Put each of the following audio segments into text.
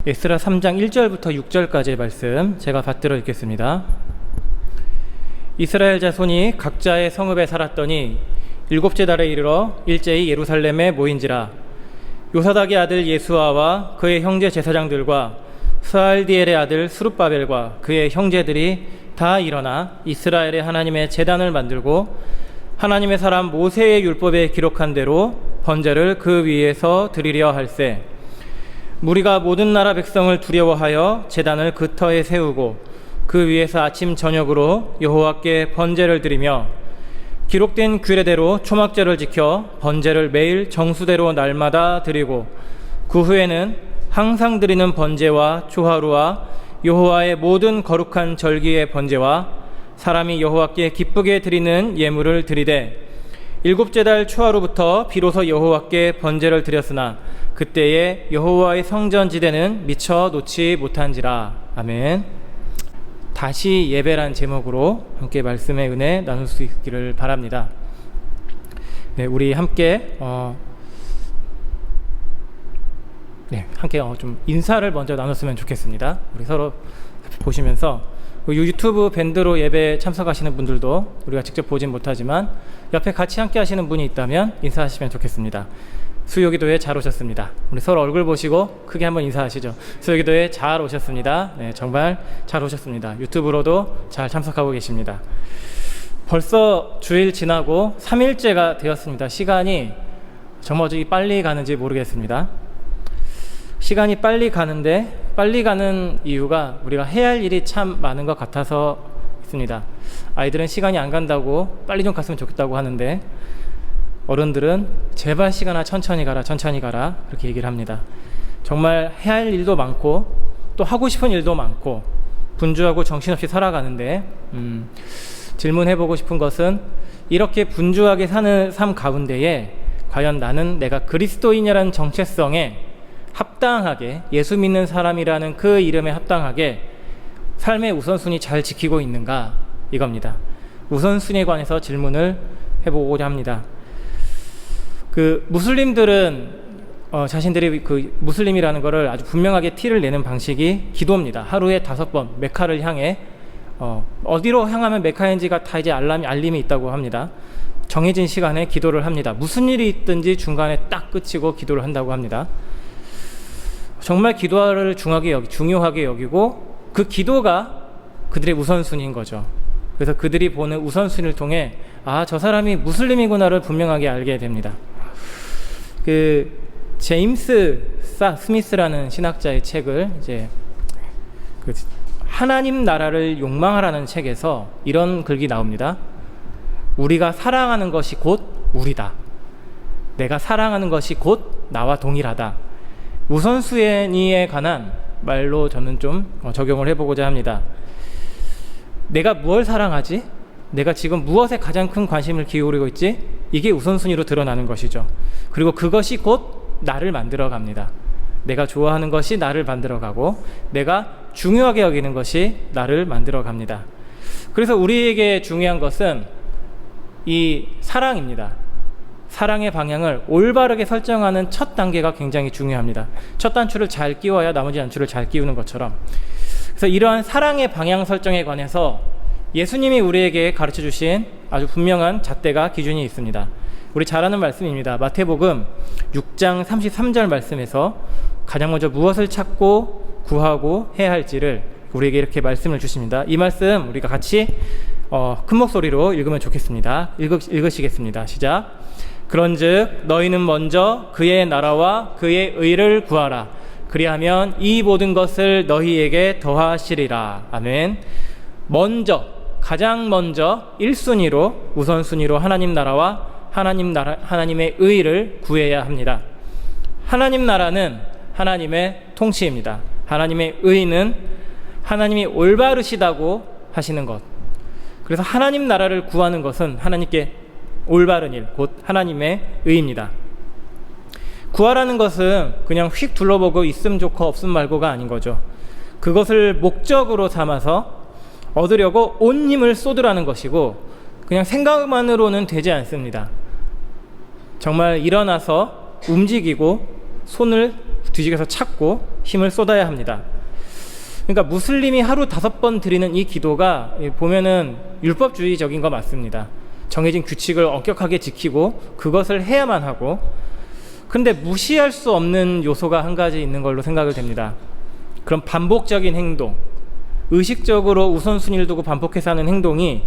에스라 3장 1절부터 6절까지의 말씀 제가 받들어 읽겠습니다. 이스라엘 자손이 각자의 성읍에 살았더니 일곱째 달에 이르러 일제히 예루살렘에 모인지라. 요사닥의 아들 예수아와 그의 형제 제사장들과 스알디엘의 아들 스룹바벨과 그의 형제들이 다 일어나 이스라엘의 하나님의 제단을 만들고 하나님의 사람 모세의 율법에 기록한 대로 번제를 그 위에서 드리려 할세. 무리가 모든 나라 백성을 두려워하여 제단을 그 터에 세우고 그 위에서 아침 저녁으로 여호와께 번제를 드리며 기록된 규례대로 초막절을 지켜 번제를 매일 정수대로 날마다 드리고 그 후에는 항상 드리는 번제와 초하루와 여호와의 모든 거룩한 절기의 번제와 사람이 여호와께 기쁘게 드리는 예물을 드리되 일곱째 달 초하루부터 비로소 여호와께 번제를 드렸으나 그때에 여호와의 성전지대는 미처 놓지 못한지라. 아멘. 다시 예배란 제목으로 함께 말씀의 은혜 나눌 수 있기를 바랍니다. 네, 우리 함께 좀 인사를 먼저 나눴으면 좋겠습니다. 우리 서로 보시면서 유튜브 밴드로 예배 참석하시는 분들도 우리가 직접 보진 못하지만 옆에 같이 함께 하시는 분이 있다면 인사하시면 좋겠습니다. 수요기도에 잘 오셨습니다. 우리 서로 얼굴 보시고 크게 한번 인사하시죠. 수요기도에 잘 오셨습니다. 네, 정말 잘 오셨습니다. 유튜브로도 잘 참석하고 계십니다. 벌써 주일 지나고 3일째가 되었습니다. 시간이 정말 어떻게 빨리 가는지 모르겠습니다. 시간이 빨리 가는데 빨리 가는 이유가 우리가 해야 할 일이 참 많은 것 같아서 있습니다. 아이들은 시간이 안 간다고 빨리 좀 갔으면 좋겠다고 하는데 어른들은 제발 시간아 천천히 가라 그렇게 얘기를 합니다. 정말 해야 할 일도 많고 또 하고 싶은 일도 많고 분주하고 정신없이 살아가는데 질문해보고 싶은 것은 이렇게 분주하게 사는 삶 가운데에 과연 나는 내가 그리스도인이라는 정체성에 합당하게 예수 믿는 사람이라는 그 이름에 합당하게 삶의 우선순위 잘 지키고 있는가 이겁니다. 우선순위에 관해서 질문을 해보고자 합니다. 무슬림들은 자신들이 무슬림이라는 것을 아주 분명하게 티를 내는 방식이 기도입니다. 하루에 5번 메카를 향해 어디로 향하면 메카인지가 다 이제 알림이 있다고 합니다. 정해진 시간에 기도를 합니다. 무슨 일이 있든지 중간에 딱 끝이고 기도를 한다고 합니다. 정말 기도를 중요하게 여기고 그 기도가 그들의 우선순위인 거죠. 그래서 그들이 보는 우선순위를 통해 저 사람이 무슬림이구나를 분명하게 알게 됩니다. 제임스 스미스라는 신학자의 책을 하나님 나라를 욕망하라는 책에서 이런 글이 나옵니다. 우리가 사랑하는 것이 곧 우리다. 내가 사랑하는 것이 곧 나와 동일하다. 우선순위에 관한 말로 저는 좀 적용을 해보고자 합니다. 내가 무엇을 사랑하지? 내가 지금 무엇에 가장 큰 관심을 기울이고 있지? 이게 우선순위로 드러나는 것이죠. 그리고 그것이 곧 나를 만들어 갑니다. 내가 좋아하는 것이 나를 만들어 가고 내가 중요하게 여기는 것이 나를 만들어 갑니다. 그래서 우리에게 중요한 것은 이 사랑입니다. 사랑의 방향을 올바르게 설정하는 첫 단계가 굉장히 중요합니다. 첫 단추를 잘 끼워야 나머지 단추를 잘 끼우는 것처럼. 그래서 이러한 사랑의 방향 설정에 관해서 예수님이 우리에게 가르쳐 주신 아주 분명한 잣대가 기준이 있습니다. 우리 잘 아는 말씀입니다. 마태복음 6장 33절 말씀에서 가장 먼저 무엇을 찾고 구하고 해야 할지를 우리에게 이렇게 말씀을 주십니다. 이 말씀 우리가 같이 큰 목소리로 읽으면 좋겠습니다. 읽으시겠습니다. 시작. 그런즉 너희는 먼저 그의 나라와 그의 의를 구하라. 그리하면 이 모든 것을 너희에게 더하시리라. 아멘. 가장 먼저 1순위로 우선순위로 하나님 나라와 하나님의 의를 구해야 합니다. 하나님 나라는 하나님의 통치입니다. 하나님의 의는 하나님이 올바르시다고 하시는 것. 그래서 하나님 나라를 구하는 것은 하나님께 올바른 일, 곧 하나님의 의입니다. 구하라는 것은 그냥 휙 둘러보고 있음 좋고 없음 말고가 아닌 거죠. 그것을 목적으로 삼아서 얻으려고 온 힘을 쏟으라는 것이고 그냥 생각만으로는 되지 않습니다. 정말 일어나서 움직이고 손을 뒤집어서 찾고 힘을 쏟아야 합니다. 그러니까 무슬림이 하루 5번 드리는 이 기도가 보면은 율법주의적인 거 맞습니다. 정해진 규칙을 엄격하게 지키고 그것을 해야만 하고, 근데 무시할 수 없는 요소가 한 가지 있는 걸로 생각을 됩니다. 그런 반복적인 행동, 의식적으로 우선순위를 두고 반복해서 하는 행동이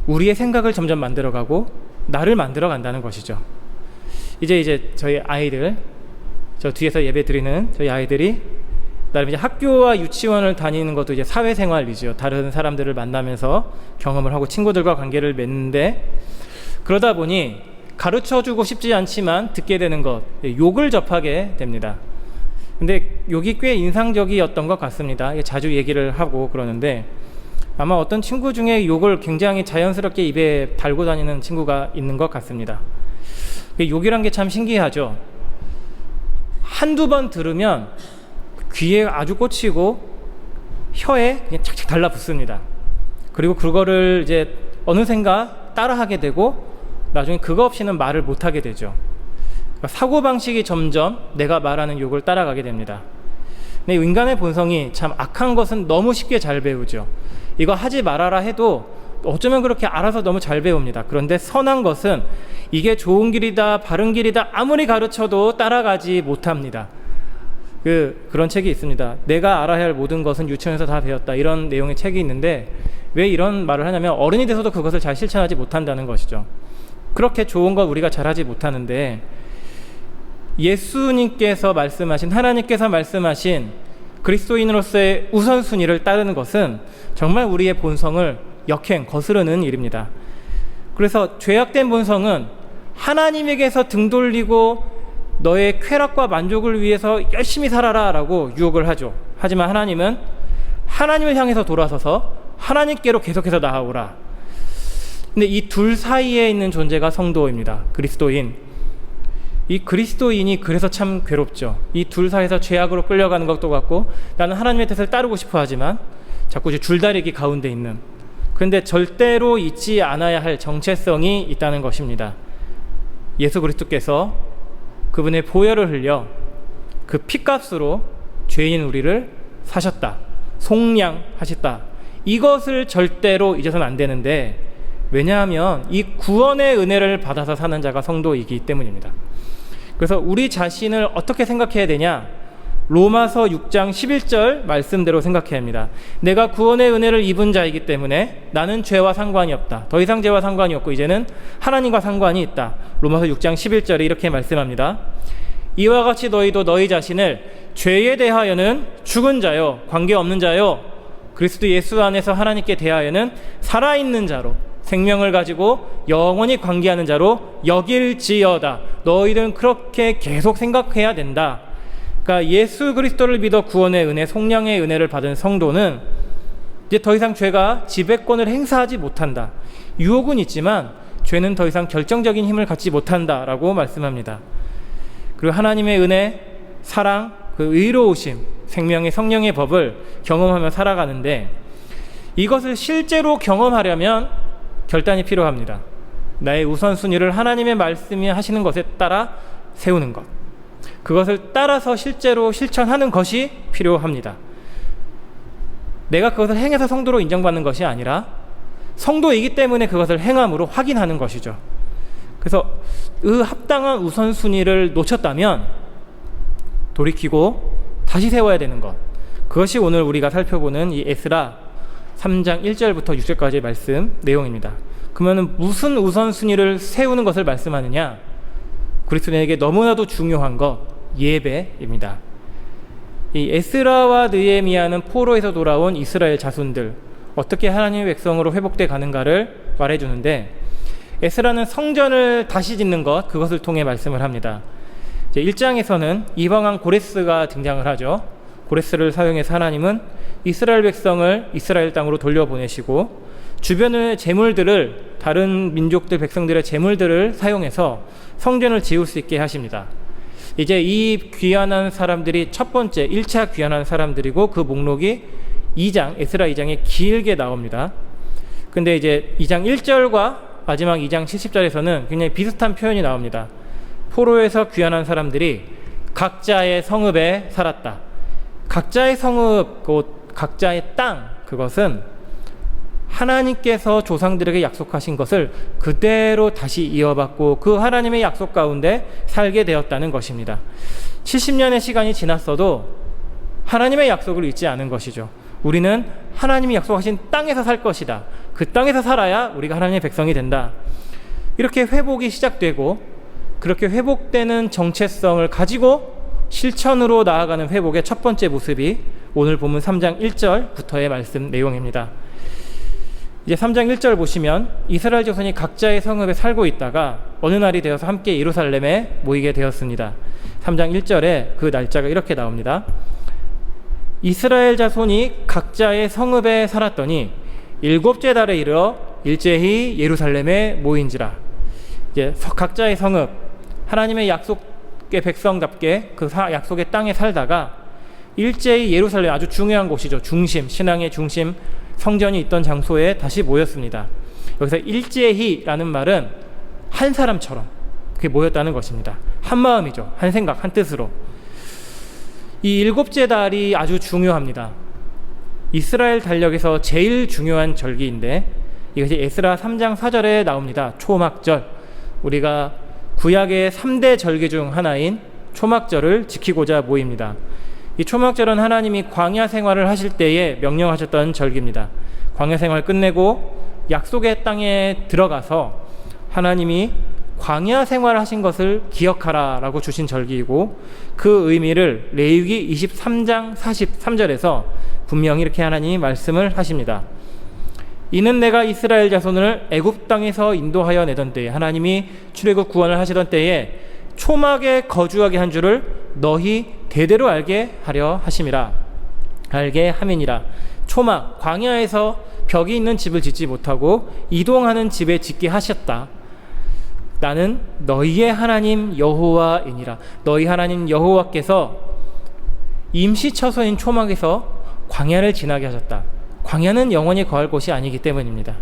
우리의 생각을 점점 만들어가고 나를 만들어간다는 것이죠. 이제 저희 아이들, 저 뒤에서 예배 드리는 저희 아이들이 나름 이제 학교와 유치원을 다니는 것도 이제 사회생활이죠. 다른 사람들을 만나면서 경험을 하고 친구들과 관계를 맺는데, 그러다 보니 가르쳐주고 싶지 않지만 듣게 되는 것, 욕을 접하게 됩니다. 근데 욕이 꽤 인상적이었던 것 같습니다. 자주 얘기를 하고 그러는데, 아마 어떤 친구 중에 욕을 굉장히 자연스럽게 입에 달고 다니는 친구가 있는 것 같습니다. 욕이란 게 참 신기하죠. 한두 번 들으면 귀에 아주 꽂히고 혀에 그냥 착착 달라붙습니다. 그리고 그거를 이제 어느샌가 따라하게 되고 나중에 그거 없이는 말을 못하게 되죠. 그러니까 사고방식이 점점 내가 말하는 욕을 따라가게 됩니다. 근데 인간의 본성이 참 악한 것은 너무 쉽게 잘 배우죠. 이거 하지 말아라 해도 어쩌면 그렇게 알아서 너무 잘 배웁니다. 그런데 선한 것은 이게 좋은 길이다, 바른 길이다 아무리 가르쳐도 따라가지 못합니다. 그런 책이 있습니다. 내가 알아야 할 모든 것은 유치원에서 다 배웠다, 이런 내용의 책이 있는데, 왜 이런 말을 하냐면 어른이 돼서도 그것을 잘 실천하지 못한다는 것이죠. 그렇게 좋은 걸 우리가 잘하지 못하는데, 예수님께서 말씀하신, 하나님께서 말씀하신 그리스도인으로서의 우선순위를 따르는 것은 정말 우리의 본성을 거스르는 일입니다. 그래서 죄악된 본성은 하나님에게서 등 돌리고 너의 쾌락과 만족을 위해서 열심히 살아라 라고 유혹을 하죠. 하지만 하나님은 하나님을 향해서 돌아서서 하나님께로 계속해서 나아오라. 근데 이 둘 사이에 있는 존재가 성도입니다. 그리스도인. 이 그리스도인이 그래서 참 괴롭죠. 이 둘 사이에서 죄악으로 끌려가는 것도 같고, 나는 하나님의 뜻을 따르고 싶어 하지만 자꾸 이제 줄다리기 가운데 있는, 그런데 절대로 잊지 않아야 할 정체성이 있다는 것입니다. 예수 그리스도께서 그분의 보혈을 흘려 그 피값으로 죄인 우리를 사셨다, 속량하셨다. 이것을 절대로 잊어서는 안 되는데, 왜냐하면 이 구원의 은혜를 받아서 사는 자가 성도이기 때문입니다. 그래서 우리 자신을 어떻게 생각해야 되냐? 로마서 6장 11절 말씀대로 생각해야 합니다. 내가 구원의 은혜를 입은 자이기 때문에 나는 죄와 상관이 없다. 더 이상 죄와 상관이 없고 이제는 하나님과 상관이 있다. 로마서 6장 11절에 이렇게 말씀합니다. 이와 같이 너희도 너희 자신을 죄에 대하여는 죽은 자요, 관계없는 자요, 그리스도 예수 안에서 하나님께 대하여는 살아있는 자로, 생명을 가지고 영원히 관계하는 자로 여길지어다. 너희들은 그렇게 계속 생각해야 된다. 그러니까 예수 그리스도를 믿어 구원의 은혜, 속량의 은혜를 받은 성도는 이제 더 이상 죄가 지배권을 행사하지 못한다. 유혹은 있지만 죄는 더 이상 결정적인 힘을 갖지 못한다라고 말씀합니다. 그리고 하나님의 은혜, 사랑, 그 의로우심, 생명의 성령의 법을 경험하며 살아가는데, 이것을 실제로 경험하려면 결단이 필요합니다. 나의 우선순위를 하나님의 말씀이 하시는 것에 따라 세우는 것, 그것을 따라서 실제로 실천하는 것이 필요합니다. 내가 그것을 행해서 성도로 인정받는 것이 아니라 성도이기 때문에 그것을 행함으로 확인하는 것이죠. 그래서 그 합당한 우선순위를 놓쳤다면 돌이키고 다시 세워야 되는 것, 그것이 오늘 우리가 살펴보는 이 에스라 3장 1절부터 6절까지의 말씀 내용입니다. 그러면 무슨 우선순위를 세우는 것을 말씀하느냐? 그리스도인에게 너무나도 중요한 것, 예배입니다. 이 에스라와 느헤미야는 포로에서 돌아온 이스라엘 자손들, 어떻게 하나님의 백성으로 회복돼 가는가를 말해주는데, 에스라는 성전을 다시 짓는 것, 그것을 통해 말씀을 합니다. 1장에서는 이방왕 고레스가 등장을 하죠. 고레스를 사용해서 하나님은 이스라엘 백성을 이스라엘 땅으로 돌려보내시고, 주변의 재물들을, 다른 민족들 백성들의 재물들을 사용해서 성전을 지을 수 있게 하십니다. 이제 이 귀환한 사람들이 첫 번째 1차 귀환한 사람들이고, 그 목록이 2장, 에스라 2장에 길게 나옵니다. 근데 이제 2장 1절과 마지막 2장 70절에서는 굉장히 비슷한 표현이 나옵니다. 포로에서 귀환한 사람들이 각자의 성읍에 살았다. 각자의 성읍, 곧 각자의 땅, 그것은 하나님께서 조상들에게 약속하신 것을 그대로 다시 이어받고 그 하나님의 약속 가운데 살게 되었다는 것입니다. 70년의 시간이 지났어도 하나님의 약속을 잊지 않은 것이죠. 우리는 하나님이 약속하신 땅에서 살 것이다. 그 땅에서 살아야 우리가 하나님의 백성이 된다. 이렇게 회복이 시작되고 그렇게 회복되는 정체성을 가지고 실천으로 나아가는 회복의 첫 번째 모습이 오늘 본문 3장 1절부터의 말씀 내용입니다. 이제 3장 1절 보시면 이스라엘 자손이 각자의 성읍에 살고 있다가 어느 날이 되어서 함께 예루살렘에 모이게 되었습니다. 3장 1절에 그 날짜가 이렇게 나옵니다. 이스라엘 자손이 각자의 성읍에 살았더니 일곱째 달에 이르러 일제히 예루살렘에 모인지라. 이제 각자의 성읍, 하나님의 약속의 백성답게 그 약속의 땅에 살다가 일제히 예루살렘, 아주 중요한 곳이죠. 중심, 신앙의 중심, 성전이 있던 장소에 다시 모였습니다. 여기서 일제히라는 말은 한 사람처럼 그게 모였다는 것입니다. 한 마음이죠. 한 생각, 한 뜻으로. 이 일곱째 달이 아주 중요합니다. 이스라엘 달력에서 제일 중요한 절기인데 이것이 에스라 3장 4절에 나옵니다. 초막절. 우리가 구약의 3대 절기 중 하나인 초막절을 지키고자 모입니다. 이 초막절은 하나님이 광야 생활을 하실 때에 명령하셨던 절기입니다. 광야 생활을 끝내고 약속의 땅에 들어가서 하나님이 광야 생활을 하신 것을 기억하라 라고 주신 절기이고 그 의미를 레위기 23장 43절에서 분명히 이렇게 하나님이 말씀을 하십니다. 이는 내가 이스라엘 자손을 애굽 땅에서 인도하여 내던 때에 하나님이 출애굽 구원을 하시던 때에 초막에 거주하게 한 줄을 너희 대대로 알게 하려 하심이라. 알게 함이니라. 초막, 광야에서 벽이 있는 집을 짓지 못하고 이동하는 집에 짓게 하셨다. 나는 너희의 하나님 여호와이니라. 너희 하나님 여호와께서 임시처소인 초막에서 광야를 지나게 하셨다. 광야는 영원히 거할 곳이 아니기 때문입니다.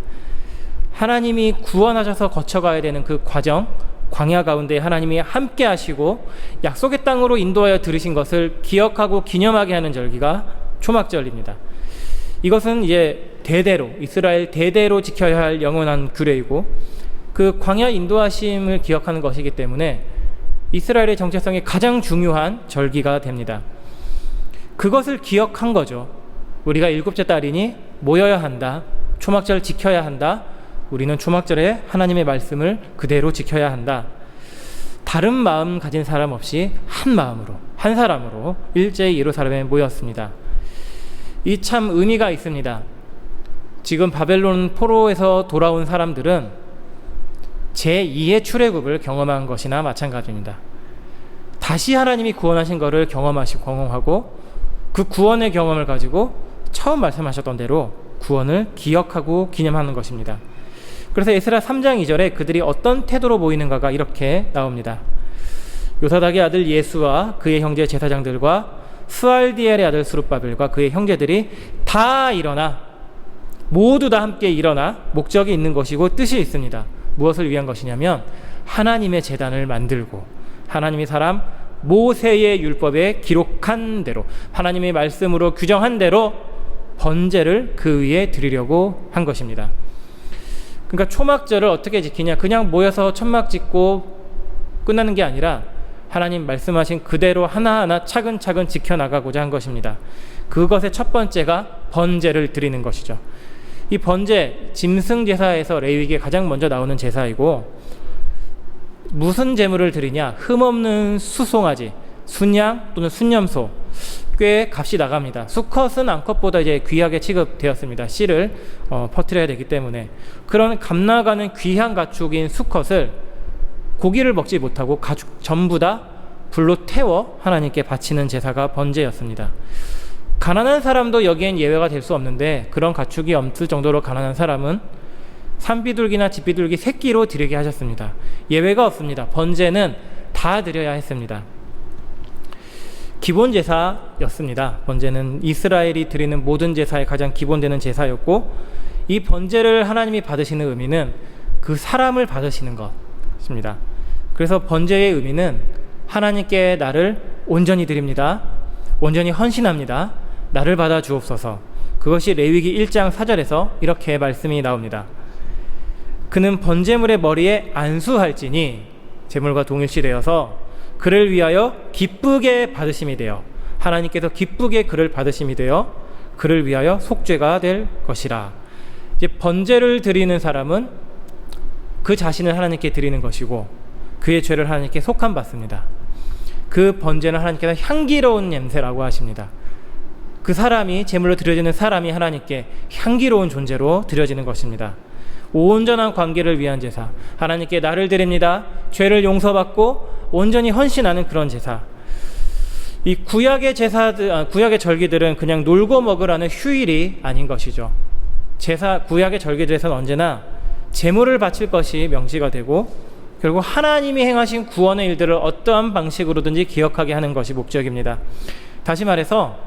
하나님이 구원하셔서 거쳐가야 되는 그 과정, 광야 가운데 하나님이 함께 하시고 약속의 땅으로 인도하여 들으신 것을 기억하고 기념하게 하는 절기가 초막절입니다. 이것은 이제 대대로, 이스라엘 대대로 지켜야 할 영원한 규례이고 그 광야 인도하심을 기억하는 것이기 때문에 이스라엘의 정체성이 가장 중요한 절기가 됩니다. 그것을 기억한 거죠. 우리가 일곱째 달이니 모여야 한다. 초막절 지켜야 한다. 우리는 초막절에 하나님의 말씀을 그대로 지켜야 한다. 다른 마음 가진 사람 없이 한 마음으로, 한 사람으로 일제히 예루살렘에 모였습니다. 이 참 의미가 있습니다. 지금 바벨론 포로에서 돌아온 사람들은 제2의 출애굽을 경험한 것이나 마찬가지입니다. 다시 하나님이 구원하신 것을 경험하고 그 구원의 경험을 가지고 처음 말씀하셨던 대로 구원을 기억하고 기념하는 것입니다. 그래서 에스라 3장 2절에 그들이 어떤 태도로 보이는가가 이렇게 나옵니다. 요사닥의 아들 예수와 그의 형제 제사장들과 스알디엘의 아들 스룹바벨과 그의 형제들이 다 일어나, 모두 다 함께 일어나 목적이 있는 것이고 뜻이 있습니다. 무엇을 위한 것이냐면 하나님의 제단을 만들고 하나님이 사람 모세의 율법에 기록한 대로 하나님의 말씀으로 규정한 대로 번제를 그 위에 드리려고 한 것입니다. 그러니까 초막절을 어떻게 지키냐, 그냥 모여서 천막 짓고 끝나는 게 아니라 하나님 말씀하신 그대로 하나하나 차근차근 지켜나가고자 한 것입니다. 그것의 첫 번째가 번제를 드리는 것이죠. 이 번제, 짐승제사에서 레위기에 가장 먼저 나오는 제사이고 무슨 제물을 드리냐, 흠없는 수송아지, 순양 또는 순염소, 꽤 값이 나갑니다. 수컷은 암컷보다 이제 귀하게 취급되었습니다. 씨를 퍼뜨려야 되기 때문에. 그런 값 나가는 귀한 가축인 수컷을 고기를 먹지 못하고 가축 전부 다 불로 태워 하나님께 바치는 제사가 번제였습니다. 가난한 사람도 여기엔 예외가 될 수 없는데 그런 가축이 없을 정도로 가난한 사람은 산비둘기나 집비둘기 새끼로 드리게 하셨습니다. 예외가 없습니다. 번제는 다 드려야 했습니다. 기본 제사였습니다. 번제는 이스라엘이 드리는 모든 제사의 가장 기본되는 제사였고 이 번제를 하나님이 받으시는 의미는 그 사람을 받으시는 것입니다. 그래서 번제의 의미는 하나님께 나를 온전히 드립니다. 온전히 헌신합니다. 나를 받아 주옵소서. 그것이 레위기 1장 4절에서 이렇게 말씀이 나옵니다. 그는 번제물의 머리에 안수할지니 제물과 동일시되어서 그를 위하여 기쁘게 받으심이 되어 하나님께서 기쁘게 그를 받으심이 되어 그를 위하여 속죄가 될 것이라. 이제 번제를 드리는 사람은 그 자신을 하나님께 드리는 것이고 그의 죄를 하나님께 속함 받습니다. 그 번제는 하나님께서 향기로운 냄새라고 하십니다. 그 사람이 제물로 드려지는 사람이 하나님께 향기로운 존재로 드려지는 것입니다. 온전한 관계를 위한 제사, 하나님께 나를 드립니다. 죄를 용서받고 온전히 헌신하는 그런 제사. 이 구약의 구약의 절기들은 그냥 놀고 먹으라는 휴일이 아닌 것이죠. 구약의 절기들에서는 언제나 제물을 바칠 것이 명시가 되고 결국 하나님이 행하신 구원의 일들을 어떠한 방식으로든지 기억하게 하는 것이 목적입니다. 다시 말해서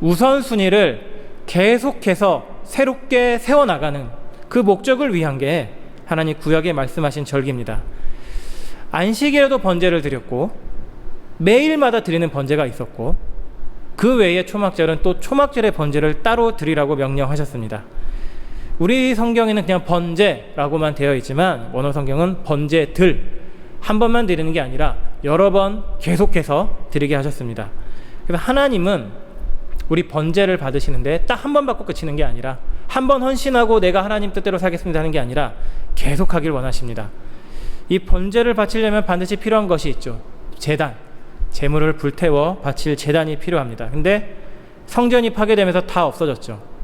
우선순위를 계속해서 새롭게 세워나가는 그 목적을 위한 게 하나님 구약에 말씀하신 절기입니다. 안식일에도 번제를 드렸고 매일마다 드리는 번제가 있었고 그 외에 초막절은 또 초막절의 번제를 따로 드리라고 명령하셨습니다. 우리 성경에는 그냥 번제라고만 되어 있지만 원어 성경은 번제들, 한 번만 드리는 게 아니라 여러 번 계속해서 드리게 하셨습니다. 그래서 하나님은 우리 번제를 받으시는데 딱 한 번 받고 끝이는 게 아니라 한 번 헌신하고 내가 하나님 뜻대로 살겠습니다 하는 게 아니라 계속하길 원하십니다. 이 번제를 바치려면 반드시 필요한 것이 있죠. 제단, 제물을 불태워 바칠 제단이 필요합니다. 근데 성전이 파괴되면서 다 없어졌죠.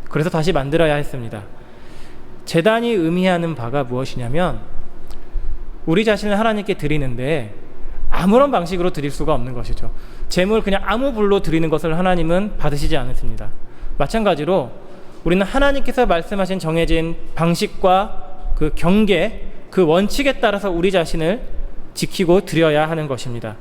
그래서 다시 만들어야 했습니다. 제단이 의미하는 바가 무엇이냐면 우리 자신을 하나님께 드리는데 아무런 방식으로 드릴 수가 없는 것이죠. 제물 그냥 아무 불로 드리는 것을 하나님은 받으시지 않습니다. 마찬가지로 우리는 하나님께서 말씀하신 정해진 방식과 그 경계, 그 원칙에 따라서 우리 자신을 지키고 드려야 하는 것입니다.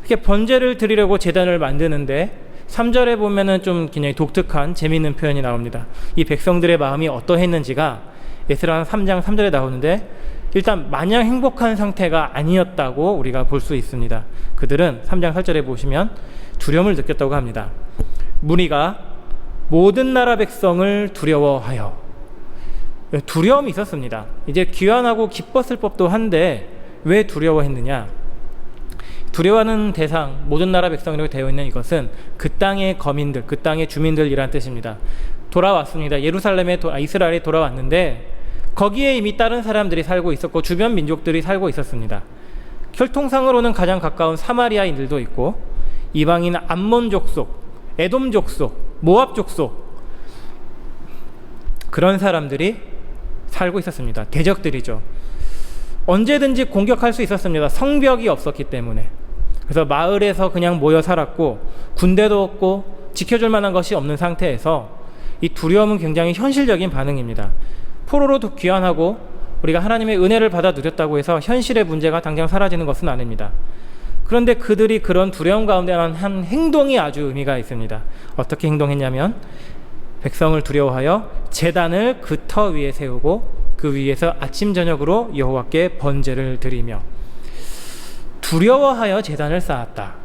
이렇게 번제를 드리려고 제단을 만드는데 3절에 보면은 좀 굉장히 독특한 재미있는 표현이 나옵니다. 이 백성들의 마음이 어떠했는지가 에스라 3장 3절에 나오는데 일단 마냥 행복한 상태가 아니었다고 우리가 볼 수 있습니다. 그들은 3장 8절에 보시면 두려움을 느꼈다고 합니다. 무리가 모든 나라 백성을 두려워하여, 두려움이 있었습니다. 이제 귀환하고 기뻤을 법도 한데 왜 두려워했느냐? 두려워하는 대상, 모든 나라 백성이라고 되어 있는 이것은 그 땅의 거민들, 그 땅의 주민들이란 뜻입니다. 돌아왔습니다. 이스라엘에 돌아왔는데 거기에 이미 다른 사람들이 살고 있었고 주변 민족들이 살고 있었습니다. 혈통상으로는 가장 가까운 사마리아인들도 있고 이방인 암몬 족속, 에돔 족속, 모압 족속, 그런 사람들이 살고 있었습니다. 대적들이죠. 언제든지 공격할 수 있었습니다. 성벽이 없었기 때문에. 그래서 마을에서 그냥 모여 살았고 군대도 없고 지켜줄 만한 것이 없는 상태에서 이 두려움은 굉장히 현실적인 반응입니다. 포로로 귀환하고 우리가 하나님의 은혜를 받아 누렸다고 해서 현실의 문제가 당장 사라지는 것은 아닙니다. 그런데 그들이 그런 두려움 가운데 한 행동이 아주 의미가 있습니다. 어떻게 행동했냐면 백성을 두려워하여 제단을 그 터 위에 세우고 그 위에서 아침 저녁으로 여호와께 번제를 드리며, 두려워하여 제단을 쌓았다.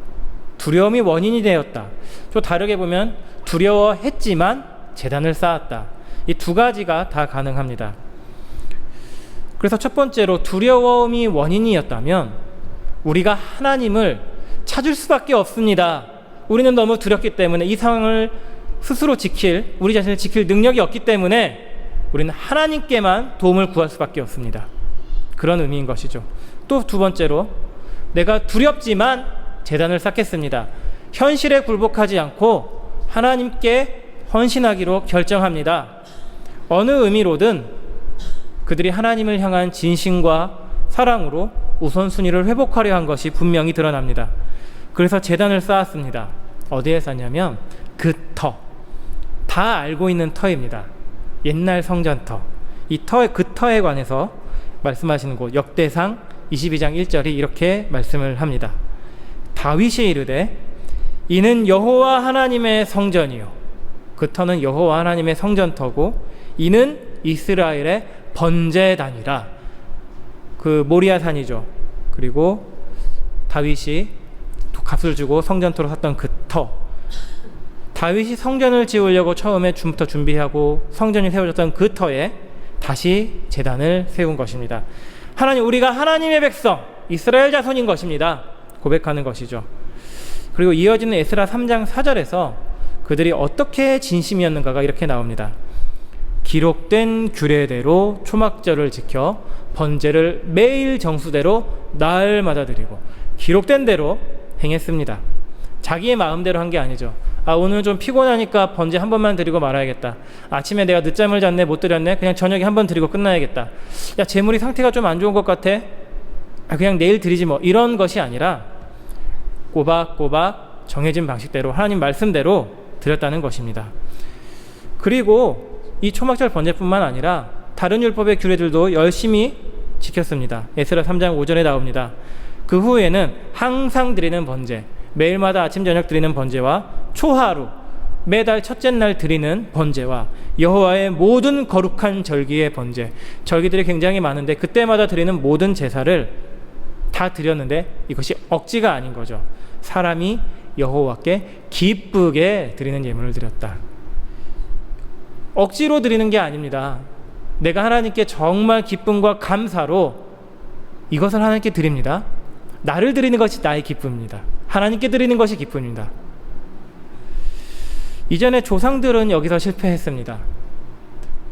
두려움이 원인이 되었다. 또 다르게 보면 두려워했지만 제단을 쌓았다. 이 두 가지가 다 가능합니다. 그래서 첫 번째로 두려움이 원인이었다면 우리가 하나님을 찾을 수밖에 없습니다. 우리는 너무 두렵기 때문에 이 상황을 스스로 우리 자신을 지킬 능력이 없기 때문에 우리는 하나님께만 도움을 구할 수밖에 없습니다. 그런 의미인 것이죠. 또 두 번째로 내가 두렵지만 제단을 쌓겠습니다. 현실에 굴복하지 않고 하나님께 헌신하기로 결정합니다. 어느 의미로든 그들이 하나님을 향한 진심과 사랑으로 우선순위를 회복하려 한 것이 분명히 드러납니다. 그래서 제단을 쌓았습니다. 어디에 쌓냐면 그 터, 다 알고 있는 터입니다. 옛날 성전터. 그 터에 관해서 말씀하시는 곳 역대상 22장 1절이 이렇게 말씀을 합니다. 다윗이 이르되 이는 여호와 하나님의 성전이요, 그 터는 여호와 하나님의 성전터고 이는 이스라엘의 번제단이라. 그 모리아산이죠. 그리고 다윗이 값을 주고 성전토로 샀던 그 터, 다윗이 성전을 지으려고 처음에 줌부터 준비하고 성전이 세워졌던 그 터에 다시 제단을 세운 것입니다. 하나님, 우리가 하나님의 백성 이스라엘 자손인 것입니다. 고백하는 것이죠. 그리고 이어지는 에스라 3장 4절에서 그들이 어떻게 진심이었는가가 이렇게 나옵니다. 기록된 규례대로 초막절을 지켜 번제를 매일 정수대로 날마다 드리고, 기록된 대로 행했습니다. 자기의 마음대로 한 게 아니죠. 오늘 좀 피곤하니까 번제 한 번만 드리고 말아야겠다. 아침에 내가 늦잠을 잤네, 못 드렸네, 그냥 저녁에 한 번 드리고 끝나야겠다. 야, 재물이 상태가 좀 안 좋은 것 같아, 그냥 내일 드리지 뭐, 이런 것이 아니라 꼬박꼬박 정해진 방식대로 하나님 말씀대로 드렸다는 것입니다. 그리고 이 초막절 번제뿐만 아니라 다른 율법의 규례들도 열심히 지켰습니다. 에스라 3장 5절에 나옵니다. 그 후에는 항상 드리는 번제, 매일마다 아침 저녁 드리는 번제와 초하루, 매달 첫째 날 드리는 번제와 여호와의 모든 거룩한 절기의 번제, 절기들이 굉장히 많은데 그때마다 드리는 모든 제사를 다 드렸는데 이것이 억지가 아닌 거죠. 사람이 여호와께 기쁘게 드리는 예물을 드렸다. 억지로 드리는 게 아닙니다. 내가 하나님께 정말 기쁨과 감사로 이것을 하나님께 드립니다. 나를 드리는 것이 나의 기쁨입니다. 하나님께 드리는 것이 기쁨입니다. 이전에 조상들은 여기서 실패했습니다.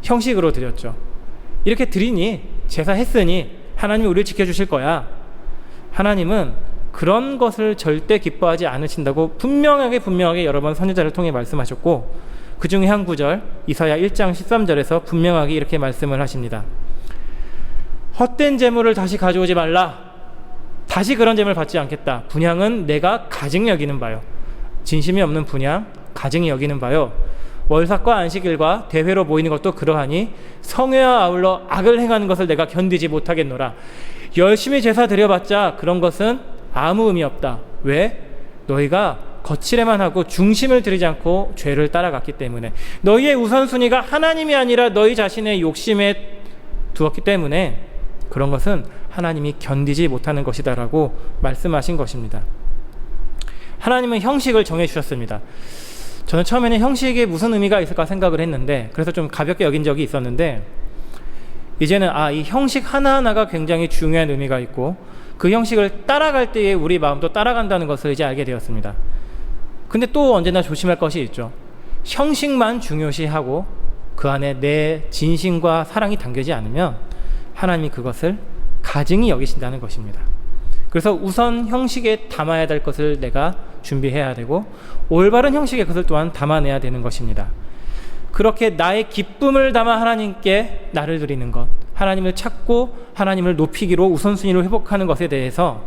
형식으로 드렸죠. 이렇게 드리니, 제사했으니 하나님이 우리를 지켜주실 거야. 하나님은 그런 것을 절대 기뻐하지 않으신다고 분명하게 여러 번 선지자를 통해 말씀하셨고, 그 중에 한 구절, 이사야 1장 13절에서 분명하게 이렇게 말씀을 하십니다. 헛된 재물을 다시 가져오지 말라. 다시 그런 재물을 받지 않겠다. 분향은 내가 가증히 여기는 바요. 진심이 없는 분향, 가증히 여기는 바요. 월삭과 안식일과 대회로 모이는 것도 그러하니 성회와 아울러 악을 행하는 것을 내가 견디지 못하겠노라. 열심히 제사 드려봤자 그런 것은 아무 의미 없다. 왜? 너희가 거칠에만 하고 중심을 들이지 않고 죄를 따라갔기 때문에, 너희의 우선순위가 하나님이 아니라 너희 자신의 욕심에 두었기 때문에 그런 것은 하나님이 견디지 못하는 것이다 라고 말씀하신 것입니다. 하나님은 형식을 정해주셨습니다. 저는 처음에는 형식에 무슨 의미가 있을까 생각을 했는데, 그래서 좀 가볍게 여긴 적이 있었는데, 이제는 이 형식 하나하나가 굉장히 중요한 의미가 있고 그 형식을 따라갈 때에 우리 마음도 따라간다는 것을 이제 알게 되었습니다. 근데 또 언제나 조심할 것이 있죠. 형식만 중요시하고 그 안에 내 진심과 사랑이 담겨지지 않으면 하나님이 그것을 가증히 여기신다는 것입니다. 그래서 우선 형식에 담아야 될 것을 내가 준비해야 되고, 올바른 형식의 것을 또한 담아내야 되는 것입니다. 그렇게 나의 기쁨을 담아 하나님께 나를 드리는 것, 하나님을 찾고 하나님을 높이기로 우선순위를 회복하는 것에 대해서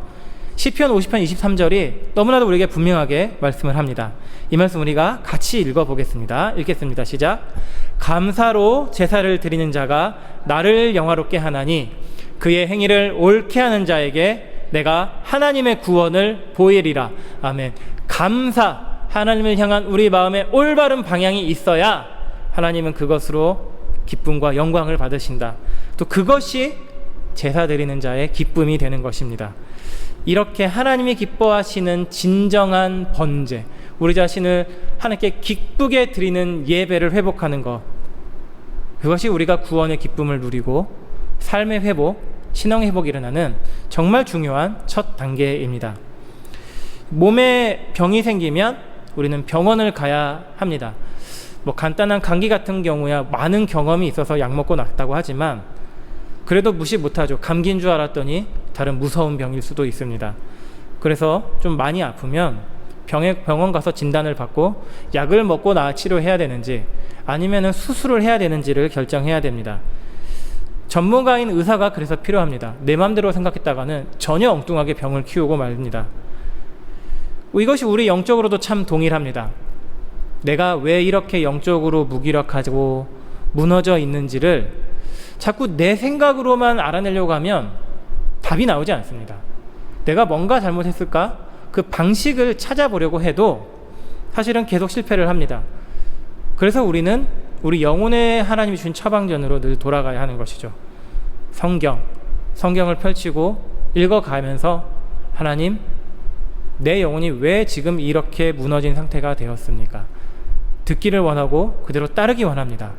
시편 50편 23절이 너무나도 우리에게 분명하게 말씀을 합니다. 이 말씀 우리가 같이 읽어보겠습니다. 읽겠습니다. 시작. 감사로 제사를 드리는 자가 나를 영화롭게 하나니 그의 행위를 옳게 하는 자에게 내가 하나님의 구원을 보이리라. 아멘. 감사, 하나님을 향한 우리 마음에 올바른 방향이 있어야 하나님은 그것으로 기쁨과 영광을 받으신다. 또 그것이 제사 드리는 자의 기쁨이 되는 것입니다. 이렇게 하나님이 기뻐하시는 진정한 번제, 우리 자신을 하나님께 기쁘게 드리는 예배를 회복하는 것, 그것이 우리가 구원의 기쁨을 누리고 삶의 회복, 신앙의 회복이 일어나는 정말 중요한 첫 단계입니다. 몸에 병이 생기면 우리는 병원을 가야 합니다. 간단한 감기 같은 경우야 많은 경험이 있어서 약 먹고 낫다고 하지만 그래도 무시 못하죠. 감기인 줄 알았더니 다른 무서운 병일 수도 있습니다. 그래서 좀 많이 아프면 병원 가서 진단을 받고 약을 먹고 치료해야 되는지 아니면 수술을 해야 되는지를 결정해야 됩니다. 전문가인 의사가 그래서 필요합니다. 내 맘대로 생각했다가는 전혀 엉뚱하게 병을 키우고 말입니다. 이것이 우리 영적으로도 참 동일합니다. 내가 왜 이렇게 영적으로 무기력하고 무너져 있는지를 자꾸 내 생각으로만 알아내려고 하면 답이 나오지 않습니다. 내가 뭔가 잘못했을까? 그 방식을 찾아보려고 해도 사실은 계속 실패를 합니다. 그래서 우리는 우리 영혼의 하나님이 주신 처방전으로 늘 돌아가야 하는 것이죠. 성경을 펼치고 읽어가면서 하나님, 내 영혼이 왜 지금 이렇게 무너진 상태가 되었습니까? 듣기를 원하고 그대로 따르기 원합니다.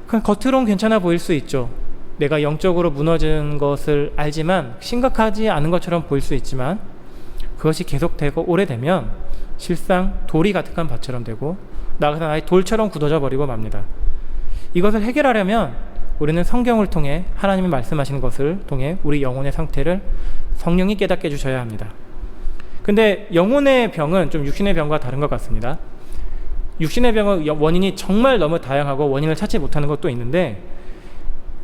그냥 겉으론 괜찮아 보일 수 있죠. 내가 영적으로 무너진 것을 알지만 심각하지 않은 것처럼 보일 수 있지만 그것이 계속되고 오래되면 실상 돌이 가득한 밭처럼 되고 나아가서 아예 돌처럼 굳어져 버리고 맙니다. 이것을 해결하려면 우리는 성경을 통해 하나님이 말씀하시는 것을 통해 우리 영혼의 상태를 성령이 깨닫게 해주셔야 합니다. 근데 영혼의 병은 좀 육신의 병과 다른 것 같습니다. 육신의 병은 원인이 정말 너무 다양하고 원인을 찾지 못하는 것도 있는데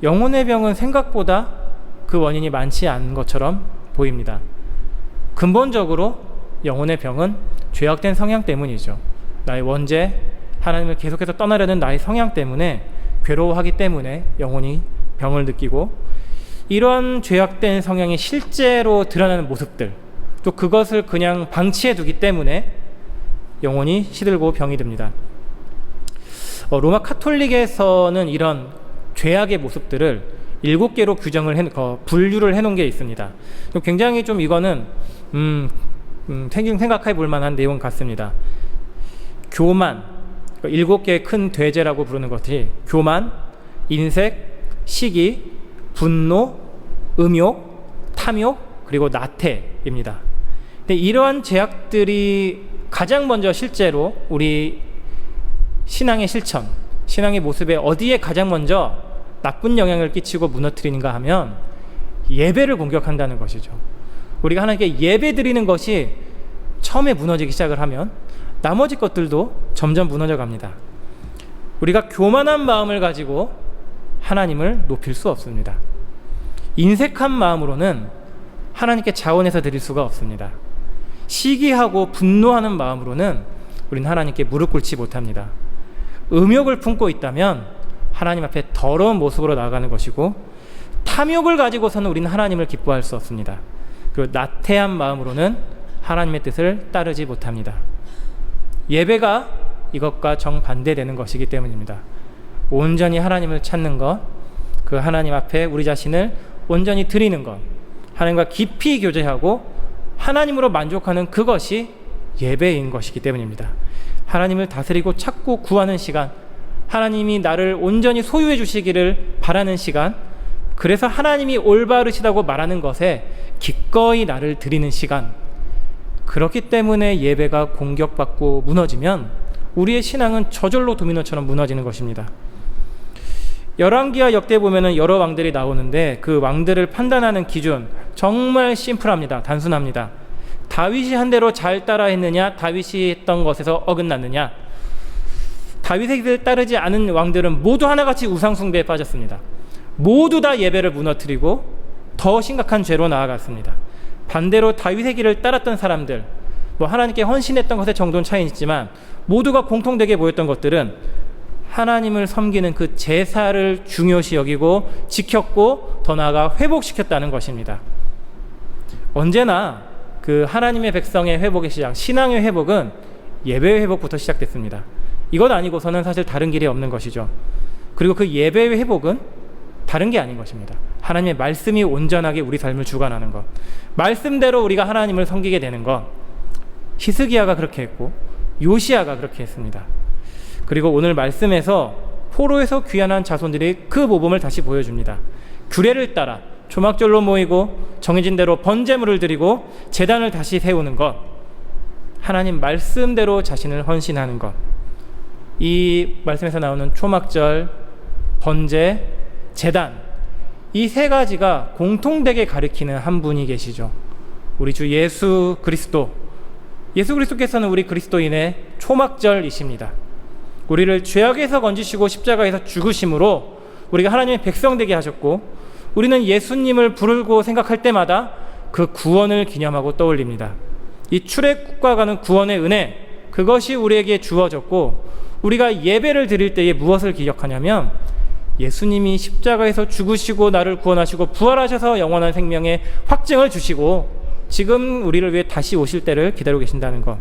영혼의 병은 생각보다 그 원인이 많지 않은 것처럼 보입니다. 근본적으로 영혼의 병은 죄악된 성향 때문이죠. 나의 원죄, 하나님을 계속해서 떠나려는 나의 성향 때문에 괴로워하기 때문에 영혼이 병을 느끼고 이런 죄악된 성향이 실제로 드러나는 모습들 또 그것을 그냥 방치해 두기 때문에 영혼이 시들고 병이 듭니다. 로마 카톨릭에서는 이런 죄악의 모습들을 7개로 분류를 해놓은 게 있습니다. 굉장히 좀 이거는 생각해 볼 만한 내용 같습니다. 교만, 7개의 큰 죄제라고 부르는 것이 교만, 인색, 시기, 분노, 음욕, 탐욕, 그리고 나태입니다. 근데 이러한 죄악들이 가장 먼저 실제로 우리 신앙의 실천, 신앙의 모습에 어디에 가장 먼저 나쁜 영향을 끼치고 무너뜨리는가 하면 예배를 공격한다는 것이죠. 우리가 하나님께 예배 드리는 것이 처음에 무너지기 시작을 하면 나머지 것들도 점점 무너져 갑니다. 우리가 교만한 마음을 가지고 하나님을 높일 수 없습니다. 인색한 마음으로는 하나님께 자원해서 드릴 수가 없습니다. 시기하고 분노하는 마음으로는 우리는 하나님께 무릎 꿇지 못합니다. 음욕을 품고 있다면 하나님 앞에 더러운 모습으로 나아가는 것이고 탐욕을 가지고서는 우리는 하나님을 기뻐할 수 없습니다. 그리고 나태한 마음으로는 하나님의 뜻을 따르지 못합니다. 예배가 이것과 정반대되는 것이기 때문입니다. 온전히 하나님을 찾는 것, 그 하나님 앞에 우리 자신을 온전히 드리는 것, 하나님과 깊이 교제하고 하나님으로 만족하는 그것이 예배인 것이기 때문입니다. 하나님을 다스리고 찾고 구하는 시간, 하나님이 나를 온전히 소유해 주시기를 바라는 시간, 그래서 하나님이 올바르시다고 말하는 것에 기꺼이 나를 드리는 시간, 그렇기 때문에 예배가 공격받고 무너지면 우리의 신앙은 저절로 도미노처럼 무너지는 것입니다. 열왕기와 역대 보면은 여러 왕들이 나오는데 그 왕들을 판단하는 기준 정말 심플합니다. 단순합니다. 다윗이 한 대로 잘 따라 했느냐, 다윗이 했던 것에서 어긋났느냐. 다윗의 길을 따르지 않은 왕들은 모두 하나같이 우상 숭배에 빠졌습니다. 모두 다 예배를 무너뜨리고 더 심각한 죄로 나아갔습니다. 반대로 다윗의 길을 따랐던 사람들, 하나님께 헌신했던 것의 정도는 차이는 있지만 모두가 공통되게 보였던 것들은 하나님을 섬기는 그 제사를 중요시 여기고 지켰고 더 나아가 회복시켰다는 것입니다. 언제나 그 하나님의 백성의 회복의 시작, 신앙의 회복은 예배의 회복부터 시작됐습니다. 이것 아니고서는 사실 다른 길이 없는 것이죠. 그리고 그 예배의 회복은 다른 게 아닌 것입니다. 하나님의 말씀이 온전하게 우리 삶을 주관하는 것, 말씀대로 우리가 하나님을 섬기게 되는 것. 히스기야가 그렇게 했고 요시야가 그렇게 했습니다. 그리고 오늘 말씀에서 포로에서 귀환한 자손들이 그 모범을 다시 보여줍니다. 규례를 따라 초막절로 모이고 정해진 대로 번제물을 드리고 제단을 다시 세우는 것, 하나님 말씀대로 자신을 헌신하는 것. 이 말씀에서 나오는 초막절, 번제, 제단, 이 세 가지가 공통되게 가리키는 한 분이 계시죠. 우리 주 예수 그리스도. 예수 그리스도께서는 우리 그리스도인의 초막절이십니다. 우리를 죄악에서 건지시고 십자가에서 죽으심으로 우리가 하나님의 백성 되게 하셨고, 우리는 예수님을 부르고 생각할 때마다 그 구원을 기념하고 떠올립니다. 이 출애굽과 가는 구원의 은혜, 그것이 우리에게 주어졌고, 우리가 예배를 드릴 때에 무엇을 기억하냐면 예수님이 십자가에서 죽으시고 나를 구원하시고 부활하셔서 영원한 생명의 확증을 주시고 지금 우리를 위해 다시 오실 때를 기다리고 계신다는 것,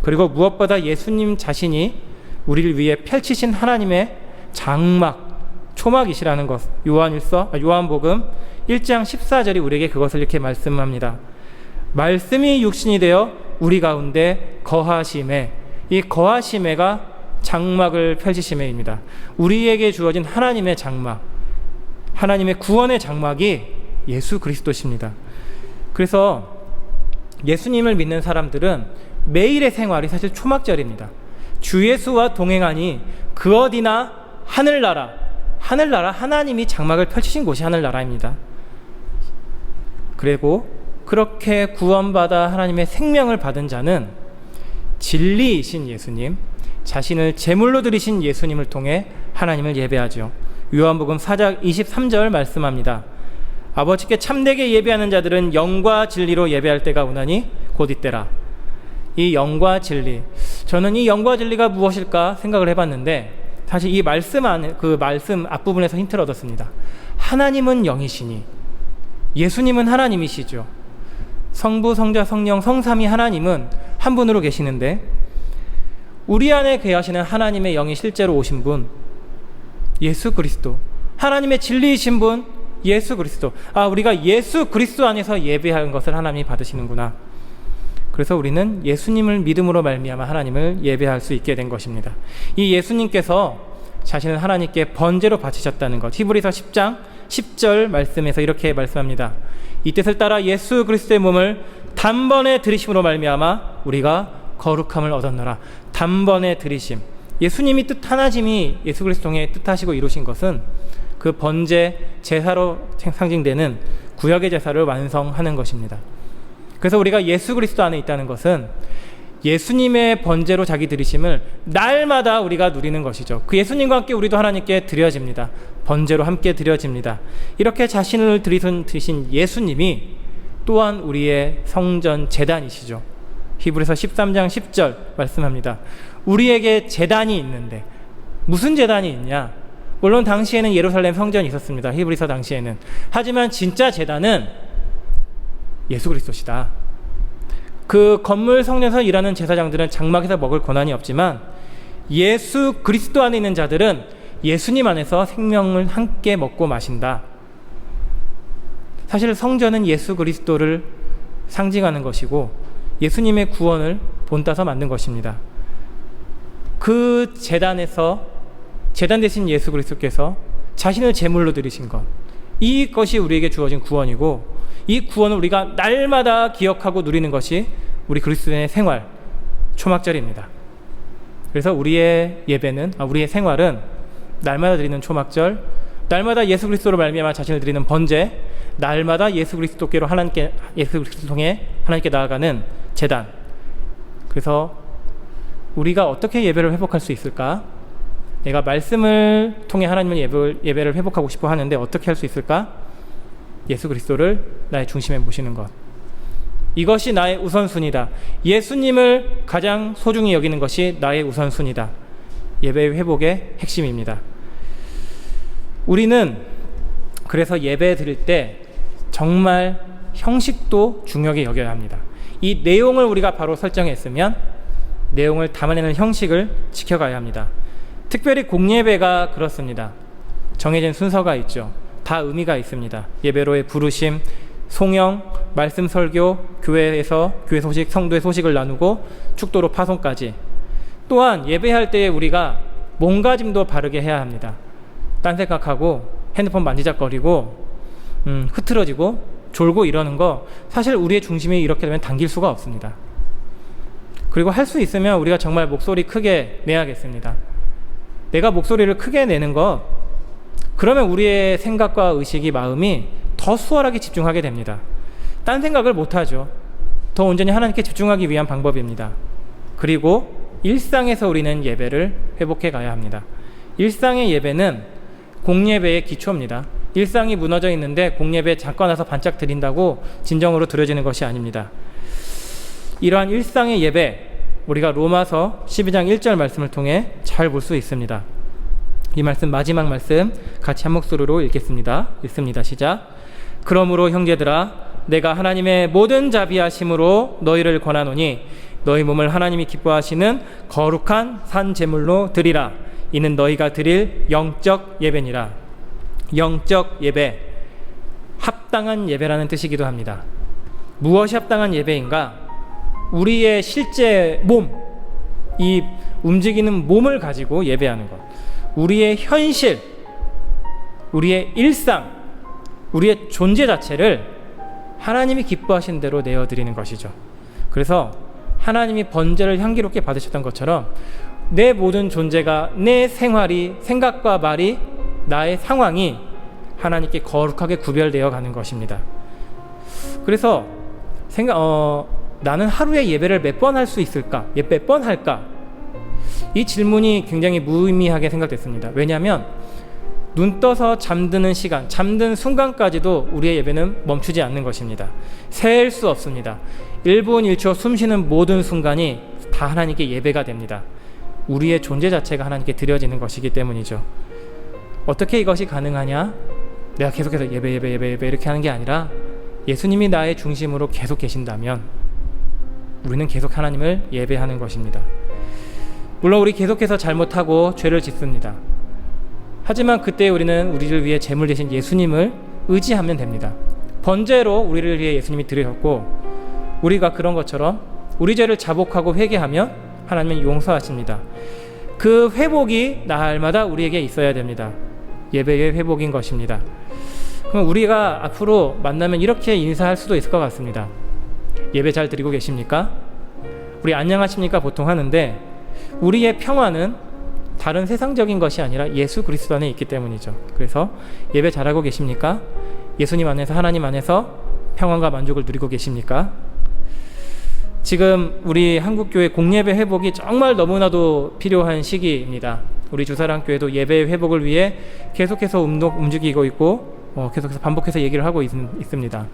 그리고 무엇보다 예수님 자신이 우리를 위해 펼치신 하나님의 장막, 초막이시라는 것. 요한복음 1장 14절이 우리에게 그것을 이렇게 말씀합니다. 말씀이 육신이 되어 우리 가운데 거하심에, 이 거하심에가 장막을 펼치심에입니다. 우리에게 주어진 하나님의 장막, 하나님의 구원의 장막이 예수 그리스도십니다. 그래서 예수님을 믿는 사람들은 매일의 생활이 사실 초막절입니다. 주 예수와 동행하니 그 어디나 하늘나라, 하나님이 장막을 펼치신 곳이 하늘나라입니다. 그리고 그렇게 구원받아 하나님의 생명을 받은 자는 진리이신 예수님, 자신을 제물로 드리신 예수님을 통해 하나님을 예배하죠. 요한복음 4장 23절 말씀합니다. 아버지께 참되게 예배하는 자들은 영과 진리로 예배할 때가 오나니 곧 이때라. 이 영과 진리, 저는 이 영과 진리가 무엇일까 생각을 해봤는데 사실 이 말씀 앞부분에서 힌트를 얻었습니다. 하나님은 영이시니 예수님은 하나님이시죠. 성부, 성자, 성령, 성삼위 하나님은 한 분으로 계시는데 우리 안에 거하시는 하나님의 영이 실제로 오신 분 예수 그리스도, 하나님의 진리이신 분 예수 그리스도. 우리가 예수 그리스도 안에서 예배하는 것을 하나님이 받으시는구나. 그래서 우리는 예수님을 믿음으로 말미암아 하나님을 예배할 수 있게 된 것입니다. 이 예수님께서 자신을 하나님께 번제로 바치셨다는 것, 히브리서 10장 10절 말씀에서 이렇게 말씀합니다. 이 뜻을 따라 예수 그리스도의 몸을 단번에 들이심으로 말미암아 우리가 거룩함을 얻었노라. 단번에 들이심, 예수님이 뜻하나심이 예수 그리스도 통해 뜻하시고 이루신 것은 그 번제 제사로 상징되는 구약의 제사를 완성하는 것입니다. 그래서 우리가 예수 그리스도 안에 있다는 것은 예수님의 번제로 자기 드리심을 날마다 우리가 누리는 것이죠. 그 예수님과 함께 우리도 하나님께 드려집니다. 번제로 함께 드려집니다. 이렇게 자신을 드리신 예수님이 또한 우리의 성전 제단이시죠. 히브리서 13장 10절 말씀합니다. 우리에게 제단이 있는데 무슨 제단이 있냐? 물론 당시에는 예루살렘 성전이 있었습니다. 히브리서 당시에는. 하지만 진짜 제단은 예수 그리스도시다. 그 건물 성전에서 일하는 제사장들은 장막에서 먹을 권한이 없지만 예수 그리스도 안에 있는 자들은 예수님 안에서 생명을 함께 먹고 마신다. 사실 성전은 예수 그리스도를 상징하는 것이고 예수님의 구원을 본따서 만든 것입니다. 그 제단에서 제단 대신 예수 그리스도께서 자신을 제물로 드리신 것, 이것이 우리에게 주어진 구원이고 이 구원을 우리가 날마다 기억하고 누리는 것이 우리 그리스도인의 생활, 초막절입니다. 그래서 우리의 예배는, 우리의 생활은 날마다 드리는 초막절, 날마다 예수 그리스도로 말미암아 자신을 드리는 번제, 날마다 예수 그리스도께로 예수 그리스도 통해 하나님께 나아가는 제단. 그래서 우리가 어떻게 예배를 회복할 수 있을까? 내가 말씀을 통해 하나님의 예배를 회복하고 싶어 하는데 어떻게 할 수 있을까? 예수 그리스도를 나의 중심에 모시는 것, 이것이 나의 우선순위다. 예수님을 가장 소중히 여기는 것이 나의 우선순위다. 예배의 회복의 핵심입니다. 우리는 그래서 예배 드릴 때 정말 형식도 중요하게 여겨야 합니다. 이 내용을 우리가 바로 설정했으면 내용을 담아내는 형식을 지켜가야 합니다. 특별히 공예배가 그렇습니다. 정해진 순서가 있죠. 다 의미가 있습니다. 예배로의 부르심, 송영, 말씀 설교, 교회 소식, 성도의 소식을 나누고 축도로 파송까지. 또한 예배할 때에 우리가 몸가짐도 바르게 해야 합니다. 딴 생각하고 핸드폰 만지작거리고 흐트러지고 졸고 이러는 거, 사실 우리의 중심이 이렇게 되면 당길 수가 없습니다. 그리고 할 수 있으면 우리가 정말 목소리 크게 내야겠습니다. 내가 목소리를 크게 내는 것, 그러면 우리의 생각과 의식이, 마음이 더 수월하게 집중하게 됩니다. 딴 생각을 못하죠. 더 온전히 하나님께 집중하기 위한 방법입니다. 그리고 일상에서 우리는 예배를 회복해 가야 합니다. 일상의 예배는 공예배의 기초입니다. 일상이 무너져 있는데 공예배 잠깐 와서 반짝 드린다고 진정으로 드려지는 것이 아닙니다. 이러한 일상의 예배, 우리가 로마서 12장 1절 말씀을 통해 잘 볼 수 있습니다. 이 말씀, 마지막 말씀 같이 한 목소리로 읽겠습니다. 읽습니다. 시작. 그러므로 형제들아, 내가 하나님의 모든 자비하심으로 너희를 권하노니 너희 몸을 하나님이 기뻐하시는 거룩한 산 제물로 드리라. 이는 너희가 드릴 영적 예배니라. 영적 예배, 합당한 예배라는 뜻이기도 합니다. 무엇이 합당한 예배인가? 우리의 실제 몸, 이 움직이는 몸을 가지고 예배하는 것, 우리의 현실, 우리의 일상, 우리의 존재 자체를 하나님이 기뻐하신 대로 내어드리는 것이죠. 그래서 하나님이 번제를 향기롭게 받으셨던 것처럼 내 모든 존재가, 내 생활이, 생각과 말이, 나의 상황이 하나님께 거룩하게 구별되어 가는 것입니다. 그래서 나는 하루에 예배를 몇 번 할 수 있을까? 몇 번 할까? 이 질문이 굉장히 무의미하게 생각됐습니다. 왜냐하면 눈 떠서 잠드는 시간, 잠든 순간까지도 우리의 예배는 멈추지 않는 것입니다. 셀 수 없습니다. 1분 1초 숨 쉬는 모든 순간이 다 하나님께 예배가 됩니다. 우리의 존재 자체가 하나님께 드려지는 것이기 때문이죠. 어떻게 이것이 가능하냐? 내가 계속해서 예배 이렇게 하는 게 아니라 예수님이 나의 중심으로 계속 계신다면 우리는 계속 하나님을 예배하는 것입니다. 물론 우리 계속해서 잘못하고 죄를 짓습니다. 하지만 그때 우리는 우리를 위해 제물 대신 예수님을 의지하면 됩니다. 번제로 우리를 위해 예수님이 드리셨고, 우리가 그런 것처럼 우리 죄를 자복하고 회개하면 하나님은 용서하십니다. 그 회복이 날마다 우리에게 있어야 됩니다. 예배의 회복인 것입니다. 그럼 우리가 앞으로 만나면 이렇게 인사할 수도 있을 것 같습니다. 예배 잘 드리고 계십니까? 우리 안녕하십니까 보통 하는데, 우리의 평화는 다른 세상적인 것이 아니라 예수 그리스도 안에 있기 때문이죠. 그래서 예배 잘하고 계십니까? 예수님 안에서, 하나님 안에서 평안과 만족을 누리고 계십니까? 지금 우리 한국교회 공예배 회복이 정말 너무나도 필요한 시기입니다. 우리 주사랑교회도 예배 회복을 위해 계속해서 움직이고 있고 계속해서 반복해서 얘기를 하고 있습니다.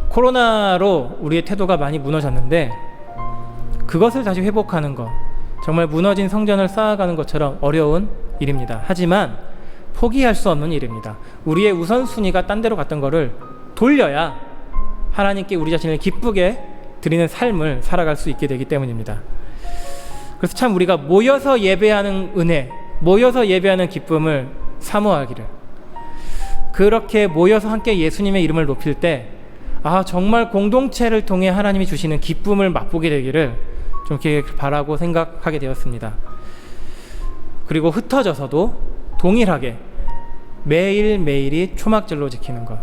코로나로 우리의 태도가 많이 무너졌는데 그것을 다시 회복하는 것, 정말 무너진 성전을 쌓아가는 것처럼 어려운 일입니다. 하지만 포기할 수 없는 일입니다. 우리의 우선순위가 딴 데로 갔던 거를 돌려야 하나님께 우리 자신을 기쁘게 드리는 삶을 살아갈 수 있게 되기 때문입니다. 그래서 참 우리가 모여서 예배하는 은혜, 모여서 예배하는 기쁨을 사모하기를, 그렇게 모여서 함께 예수님의 이름을 높일 때 정말 공동체를 통해 하나님이 주시는 기쁨을 맛보게 되기를 좀 이렇게 바라고 생각하게 되었습니다. 그리고 흩어져서도 동일하게 매일매일이 초막절로 지키는 것,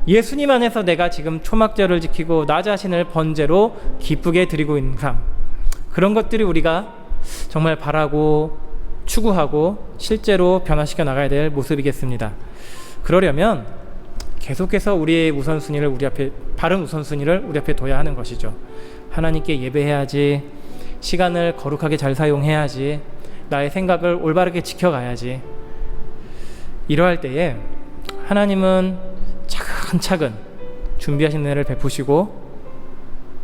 예수님 안에서 내가 지금 초막절을 지키고 나 자신을 번제로 기쁘게 드리고 있는 삶, 그런 것들이 우리가 정말 바라고 추구하고 실제로 변화시켜 나가야 될 모습이겠습니다. 그러려면 계속해서 우리의 우선순위를 바른 우선순위를 우리 앞에 둬야 하는 것이죠. 하나님께 예배해야지, 시간을 거룩하게 잘 사용해야지, 나의 생각을 올바르게 지켜가야지. 이러할 때에 하나님은 차근차근 준비하신 은혜를 베푸시고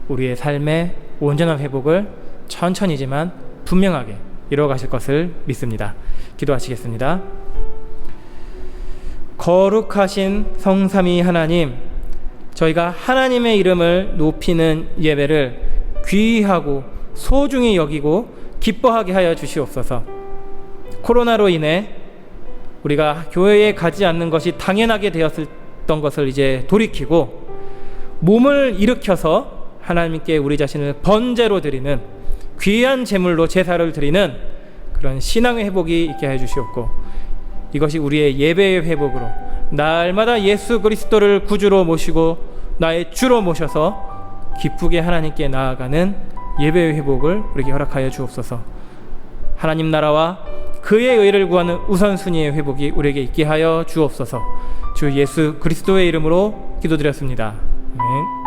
우리의 삶의 온전한 회복을 천천히지만 분명하게 이뤄가실 것을 믿습니다. 기도하시겠습니다. 거룩하신 성삼위 하나님, 저희가 하나님의 이름을 높이는 예배를 귀하고 소중히 여기고 기뻐하게 하여 주시옵소서. 코로나로 인해 우리가 교회에 가지 않는 것이 당연하게 되었던 것을 이제 돌이키고 몸을 일으켜서 하나님께 우리 자신을 번제로 드리는, 귀한 제물로 제사를 드리는 그런 신앙의 회복이 있게 해 주시옵고, 이것이 우리의 예배의 회복으로 날마다 예수 그리스도를 구주로 모시고 나의 주로 모셔서 기쁘게 하나님께 나아가는 예배의 회복을 우리에게 허락하여 주옵소서. 하나님 나라와 그의 의를 구하는 우선순위의 회복이 우리에게 있게 하여 주옵소서. 주 예수 그리스도의 이름으로 기도드렸습니다. 아멘.